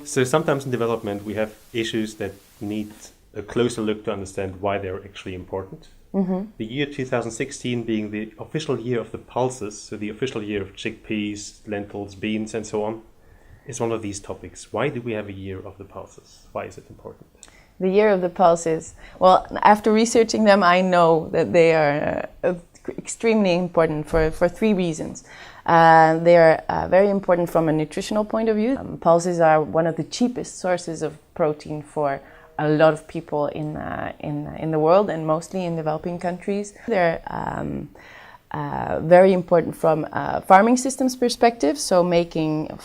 So sometimes in development we have issues that need a closer look to understand why they're actually important. The year 2016 being the official year of the pulses, so the official year of chickpeas, lentils, beans and so on, is one of these topics. Why do we have a year of the pulses? Why is it important? The year of the pulses. Well, after researching them, I know that they are extremely important for three reasons. They are very important from a nutritional point of view. Pulses are one of the cheapest sources of protein for a lot of people in the world, and mostly in developing countries. They're very important from a farming systems perspective, so making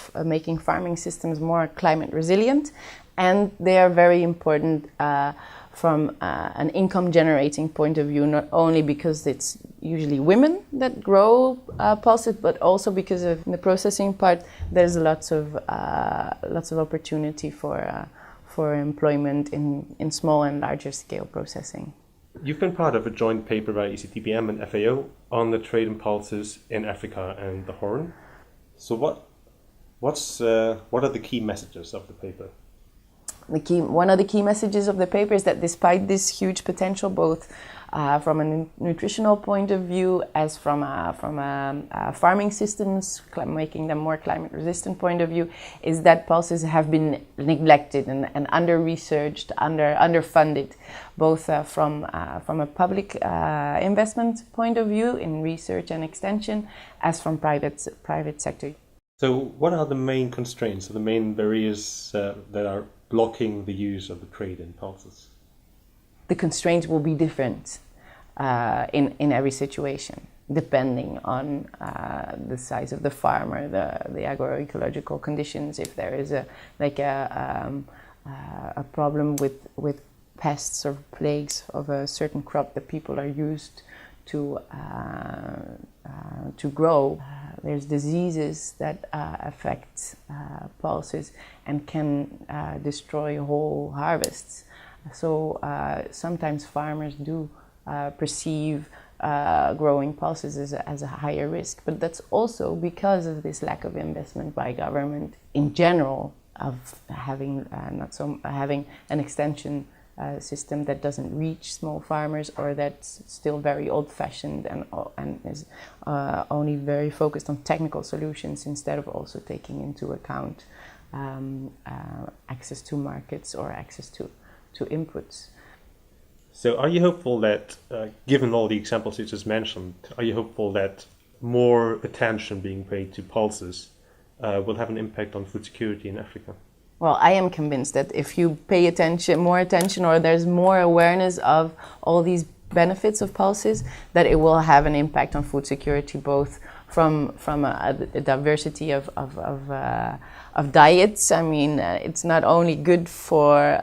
farming systems more climate resilient, and they are very important from an income generating point of view, not only because it's usually women that grow pulses, but also because of the processing part. There's lots of opportunity for employment in small and larger scale processing. You've been part of a joint paper by ECTPM and FAO on the trade in pulses in Africa and the Horn. So what are the key messages of the paper? One of the key messages of the paper is that despite this huge potential, both from a nutritional point of view as from a farming systems, making them more climate resistant point of view, is that pulses have been neglected and under-researched, underfunded, both from a public investment point of view in research and extension, as from private sector. So what are the main constraints, or the main barriers that are blocking the use of the trade in pulses? The constraints will be different in every situation, depending on the size of the farm or the agroecological conditions. If there is a problem with pests or plagues of a certain crop that people are used to grow, there's diseases that affect pulses and can destroy whole harvests. So sometimes farmers do perceive growing pulses as a higher risk, but that's also because of this lack of investment by government in general, of having having an extension system that doesn't reach small farmers, or that's still very old-fashioned and is only very focused on technical solutions instead of also taking into account access to markets or access to inputs. So are you hopeful that, given all the examples you just mentioned, are you hopeful that more attention being paid to pulses will have an impact on food security in Africa? Well, I am convinced that if you pay more attention, or there's more awareness of all these benefits of pulses, that it will have an impact on food security, both from a diversity of diets. I mean, it's not only good for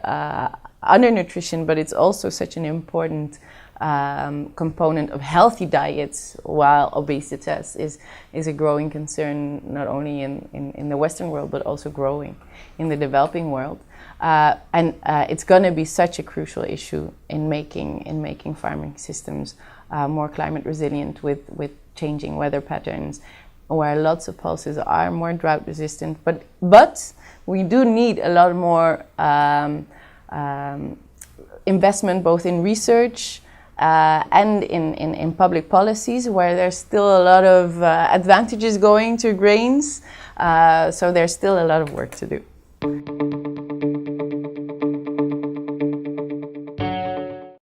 undernutrition, but it's also such an important component of healthy diets, while obesity is a growing concern, not only in the Western world, but also growing in the developing world. And it's going to be such a crucial issue in making farming systems more climate resilient with changing weather patterns, where lots of pulses are more drought resistant. But we do need a lot more investment, both in research and in public policies, where there's still a lot of advantages going to grains. So there's still a lot of work to do.